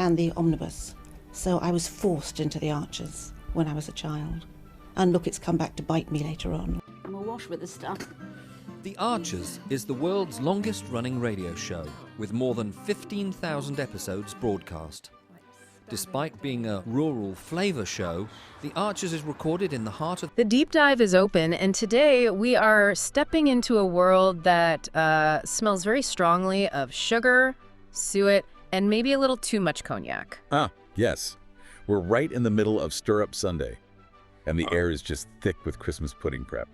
and the omnibus. So I was forced into the Archers when I was a child. And look, it's come back to bite me later on. I'm awash with this stuff. The Archers is the world's longest-running radio show, with more than 15,000 episodes broadcast. Despite being a rural flavor show, The Archers is recorded in the heart of... The deep dive is open, and today we are stepping into a world that smells very strongly of sugar, suet, and maybe a little too much cognac. Ah, yes. We're right in the middle of Stir-Up Sunday, and the air is just thick with Christmas pudding prep.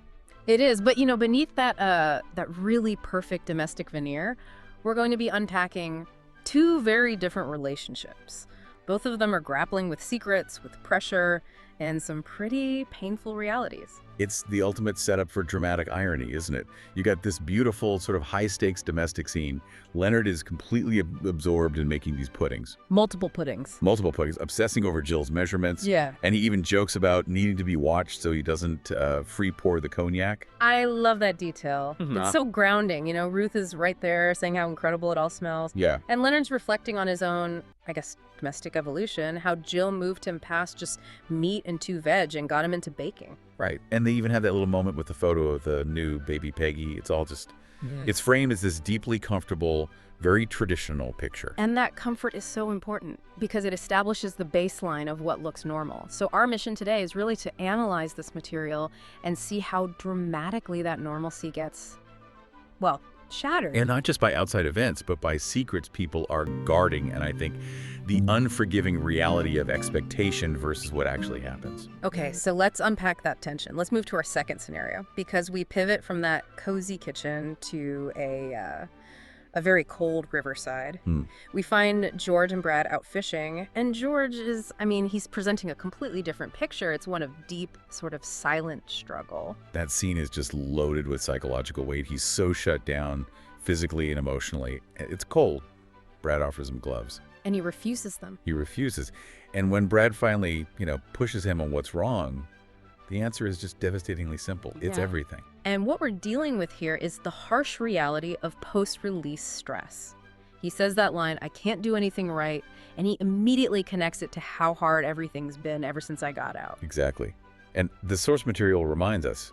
It is, but beneath that really perfect domestic veneer, we're going to be unpacking two very different relationships. Both of them are grappling with secrets, with pressure, and some pretty painful realities. It's the ultimate setup for dramatic irony, isn't it? You got this beautiful sort of high-stakes domestic scene. Leonard is completely absorbed in making these puddings. Multiple puddings, obsessing over Jill's measurements. Yeah. And he even jokes about needing to be watched so he doesn't free pour the cognac. I love that detail. It's so grounding. Ruth is right there saying how incredible it all smells. Yeah. And Leonard's reflecting on his own, I guess, domestic evolution, how Jill moved him past just meat and 2 veg and got him into baking. Right. And they even have that little moment with the photo of the new baby Peggy. It's all just, it's framed as this deeply comfortable, very traditional picture. And that comfort is so important because it establishes the baseline of what looks normal. So our mission today is really to analyze this material and see how dramatically that normalcy gets, well, shattered. And not just by outside events, but by secrets people are guarding, and I think the unforgiving reality of expectation versus what actually happens. Okay, so let's unpack that tension. Let's move to our second scenario, because we pivot from that cozy kitchen to a very cold riverside. We find George and Brad out fishing, and George is, he's presenting a completely different picture. It's one of deep, sort of silent struggle. That scene is just loaded with psychological weight. He's so shut down physically and emotionally. It's cold. Brad offers him gloves. And he refuses them. He refuses. And when Brad finally, pushes him on what's wrong, the answer is just devastatingly simple. It's everything. And what we're dealing with here is the harsh reality of post-release stress. He says that line, "I can't do anything right," and he immediately connects it to how hard everything's been ever since I got out. Exactly. And the source material reminds us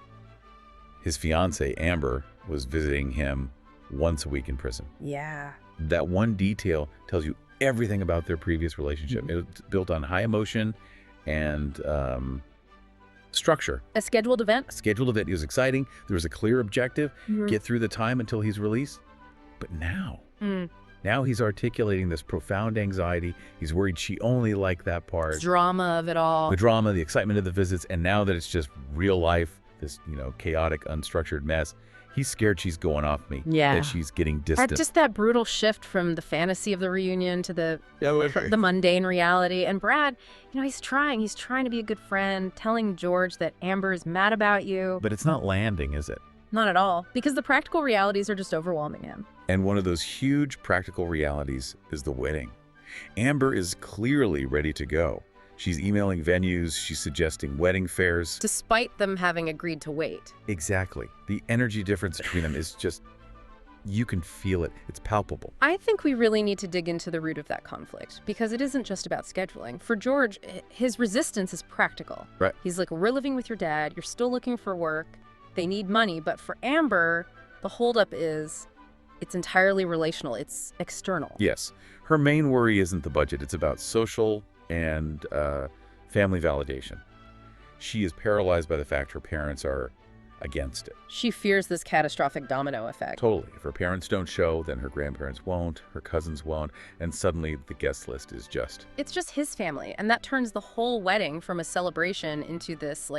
his fiancée, Amber, was visiting him once a week in prison. Yeah. That one detail tells you everything about their previous relationship. It's built on high emotion and structure. A scheduled event? A scheduled event. It was exciting. There was a clear objective. Get through the time until he's released. But now, now he's articulating this profound anxiety. He's worried she only liked that part. The drama of it all. The drama, the excitement of the visits. And now that it's just real life, this, chaotic, unstructured mess, he's scared she's going off me. Yeah. That she's getting distant. Just that brutal shift from the fantasy of the reunion to the mundane reality. And Brad, he's trying to be a good friend, telling George that Amber is mad about you. But it's not landing, is it? Not at all, because the practical realities are just overwhelming him. And one of those huge practical realities is the wedding. Amber is clearly ready to go. She's emailing venues, she's suggesting wedding fairs. Despite them having agreed to wait. Exactly. The energy difference between them is just, you can feel it. It's palpable. I think we really need to dig into the root of that conflict, because it isn't just about scheduling. For George, his resistance is practical. Right. He's like, we're living with your dad, you're still looking for work, they need money. But for Amber, the holdup is, it's entirely relational, it's external. Yes. Her main worry isn't the budget, it's about social and family validation. She is paralyzed by the fact her parents are against it. She fears this catastrophic domino effect. Totally. If her parents don't show, then her grandparents won't, her cousins won't, and suddenly the guest list is just... It's just his family, and that turns the whole wedding from a celebration into this,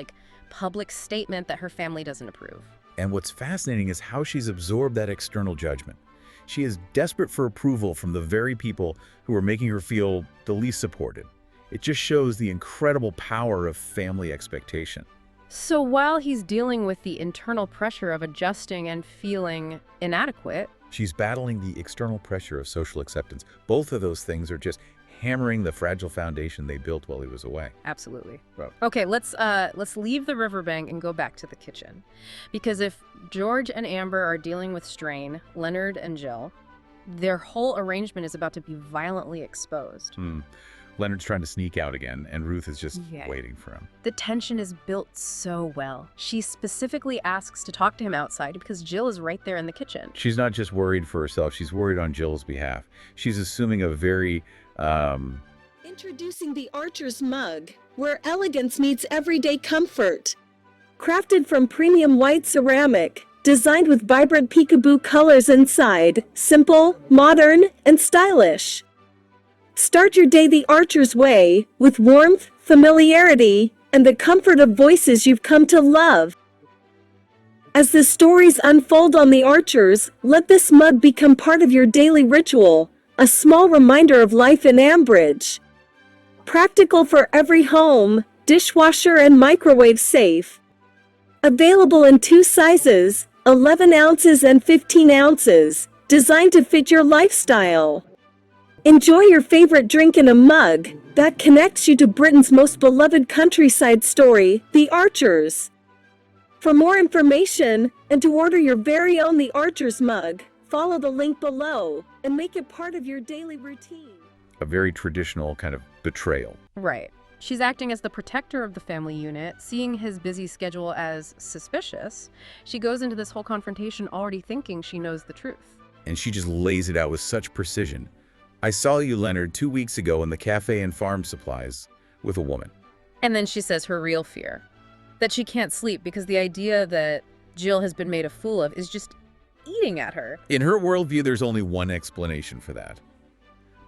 public statement that her family doesn't approve. And what's fascinating is how she's absorbed that external judgment. She is desperate for approval from the very people who are making her feel the least supported. It just shows the incredible power of family expectation. So while he's dealing with the internal pressure of adjusting and feeling inadequate, she's battling the external pressure of social acceptance. Both of those things are just hammering the fragile foundation they built while he was away. Absolutely. Right. Okay, let's leave the riverbank and go back to the kitchen. Because if George and Amber are dealing with strain, Leonard and Jill, Their whole arrangement is about to be violently exposed. Leonard's trying to sneak out again, and Ruth is just waiting for him. The tension is built so well. She specifically asks to talk to him outside because Jill is right there in the kitchen. She's not just worried for herself, she's worried on Jill's behalf. She's assuming a very, Introducing the Archer's Mug, where elegance meets everyday comfort. Crafted from premium white ceramic, designed with vibrant peekaboo colors inside, simple, modern, and stylish. Start your day the Archer's way, with warmth, familiarity, and the comfort of voices you've come to love. As the stories unfold on the Archers, let this mug become part of your daily ritual, a small reminder of life in Ambridge. Practical for every home, dishwasher and microwave safe. Available in 2 sizes, 11 ounces and 15 ounces, designed to fit your lifestyle. Enjoy your favorite drink in a mug that connects you to Britain's most beloved countryside story, The Archers. For more information and to order your very own The Archers mug, follow the link below and make it part of your daily routine. a very traditional kind of betrayal. Right. She's acting as the protector of the family unit, seeing his busy schedule as suspicious. She goes into this whole confrontation already thinking she knows the truth. And she just lays it out with such precision. I saw you, Leonard, 2 weeks ago in the cafe and farm supplies with a woman. And then she says her real fear, that she can't sleep because the idea that Jill has been made a fool of is just eating at her. In her worldview, there's only one explanation for that.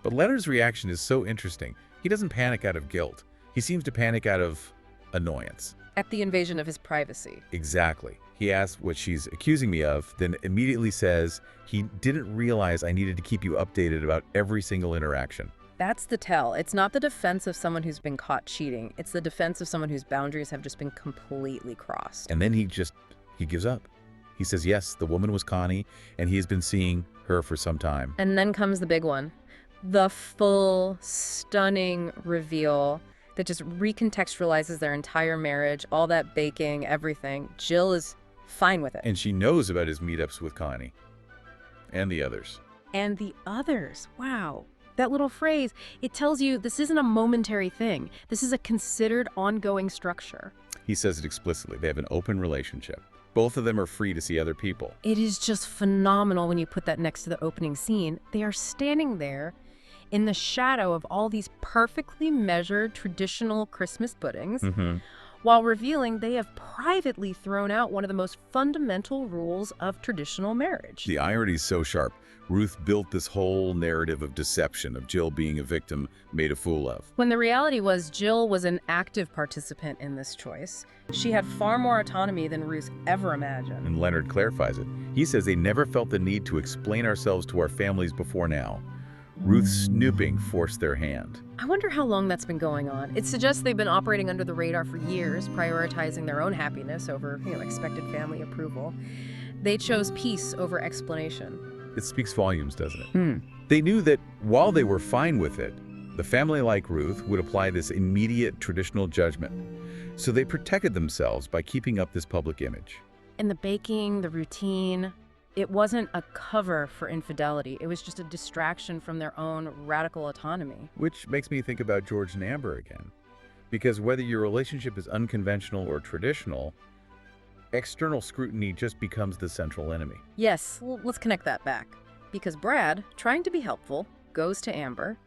But Leonard's reaction is so interesting. He doesn't panic out of guilt. He seems to panic out of annoyance. At the invasion of his privacy. Exactly. He asks what she's accusing me of, then immediately says he didn't realize I needed to keep you updated about every single interaction. That's the tell. It's not the defense of someone who's been caught cheating. It's the defense of someone whose boundaries have just been completely crossed. And then he gives up. He says, yes, the woman was Connie, and he has been seeing her for some time. And then comes the big one. The full, stunning reveal that just recontextualizes their entire marriage, all that baking, everything. Jill is fine with it. And she knows about his meetups with Connie. And the others. And the others. Wow. That little phrase, it tells you this isn't a momentary thing. This is a considered ongoing structure. He says it explicitly. They have an open relationship. Both of them are free to see other people. It is just phenomenal when you put that next to the opening scene. They are standing there in the shadow of all these perfectly measured traditional Christmas puddings, while revealing they have privately thrown out one of the most fundamental rules of traditional marriage. The irony is so sharp. Ruth built this whole narrative of deception, of Jill being a victim made a fool of. When the reality was Jill was an active participant in this choice. She had far more autonomy than Ruth ever imagined. And Leonard clarifies it. He says they never felt the need to explain ourselves to our families before now. Ruth's snooping forced their hand. I wonder how long that's been going on. It suggests they've been operating under the radar for years, prioritizing their own happiness over, expected family approval. They chose peace over explanation. It speaks volumes, doesn't it? They knew that while they were fine with it, the family like Ruth would apply this immediate traditional judgment. So they protected themselves by keeping up this public image. And the baking, the routine, it wasn't a cover for infidelity. It was just a distraction from their own radical autonomy. Which makes me think about George and Amber again. Because whether your relationship is unconventional or traditional, external scrutiny just becomes the central enemy. Yes, well, let's connect that back. Because Brad, trying to be helpful, goes to Amber.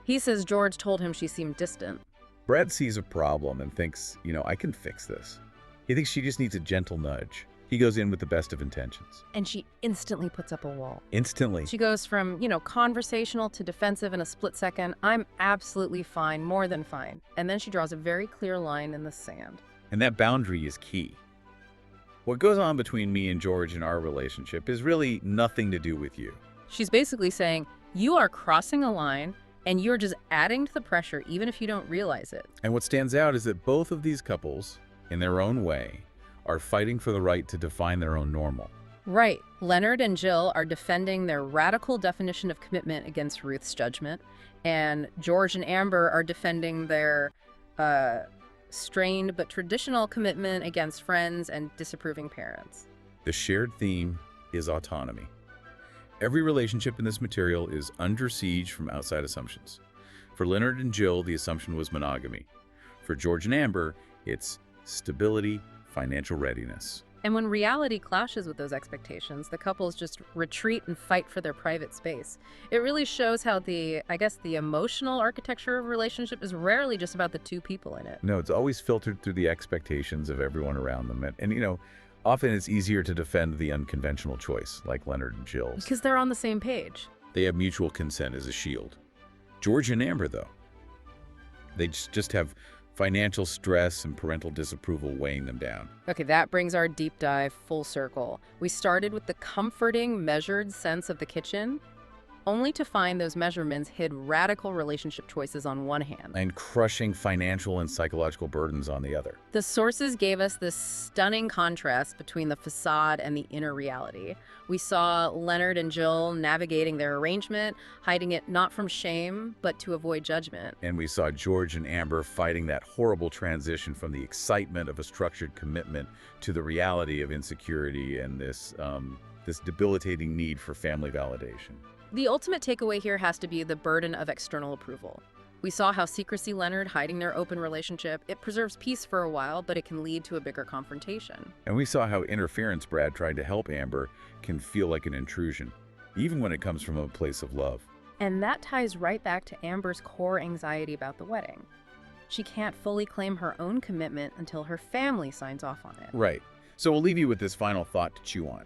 He says George told him she seemed distant. Brad sees a problem and thinks, I can fix this. He thinks she just needs a gentle nudge. He goes in with the best of intentions. And she instantly puts up a wall. Instantly. She goes from, conversational to defensive in a split second. I'm absolutely fine, more than fine. And then she draws a very clear line in the sand. And that boundary is key. What goes on between me and George in our relationship is really nothing to do with you. She's basically saying, you are crossing a line and you're just adding to the pressure even if you don't realize it. And what stands out is that both of these couples, in their own way, are fighting for the right to define their own normal. Right. Leonard and Jill are defending their radical definition of commitment against Ruth's judgment, and George and Amber are defending their strained but traditional commitment against friends and disapproving parents. The shared theme is autonomy. Every relationship in this material is under siege from outside assumptions. For Leonard and Jill, the assumption was monogamy. For George and Amber, it's stability, financial readiness. And when reality clashes with those expectations, the couples just retreat and fight for their private space. It really shows how the emotional architecture of a relationship is rarely just about the two people in it. No, it's always filtered through the expectations of everyone around them. And often it's easier to defend the unconventional choice, like Leonard and Jill's. Because they're on the same page. They have mutual consent as a shield. George and Amber, though, they just have financial stress and parental disapproval weighing them down. Okay, that brings our deep dive full circle. We started with the comforting, measured sense of the kitchen, only to find those measurements hid radical relationship choices on one hand. And crushing financial and psychological burdens on the other. The sources gave us this stunning contrast between the facade and the inner reality. We saw Leonard and Jill navigating their arrangement, hiding it not from shame, but to avoid judgment. And we saw George and Amber fighting that horrible transition from the excitement of a structured commitment to the reality of insecurity and this debilitating need for family validation. The ultimate takeaway here has to be the burden of external approval. We saw how secrecy Leonard hiding their open relationship, it preserves peace for a while, but it can lead to a bigger confrontation. And we saw how interference Brad tried to help Amber can feel like an intrusion, even when it comes from a place of love. And that ties right back to Amber's core anxiety about the wedding. She can't fully claim her own commitment until her family signs off on it. Right. So we'll leave you with this final thought to chew on.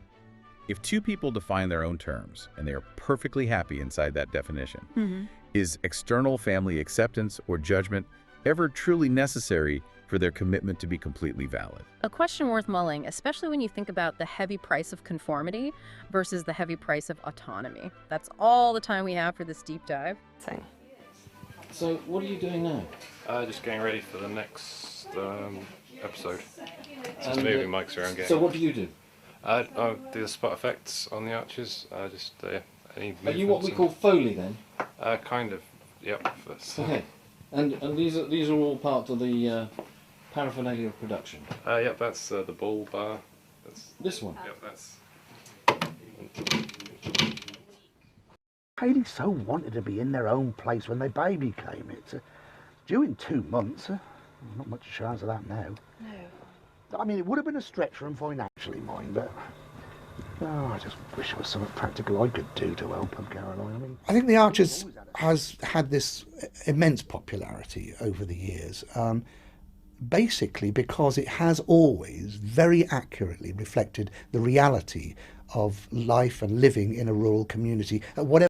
If two people define their own terms and they are perfectly happy inside that definition, is external family acceptance or judgment ever truly necessary for their commitment to be completely valid? A question worth mulling, especially when you think about the heavy price of conformity versus the heavy price of autonomy. That's all the time we have for this deep dive. So what are you doing now? Just getting ready for the next episode. Just moving mics around. So what do you do? I'll do the spot effects on the arches. Any Are you what we call Foley then? Kind of. Yep. Okay. And these are all part of the paraphernalia of production. Yep. That's the ball bar. That's this one. Yep. That's. Haley so wanted to be in their own place when their baby came. It's due in 2 months. Not much chance of that now. No. I mean, it would have been a stretch for them financially, mind, but I just wish there was something practical I could do to help them, Caroline. I think The Archers has had this immense popularity over the years, basically because it has always very accurately reflected the reality of life and living in a rural community at whatever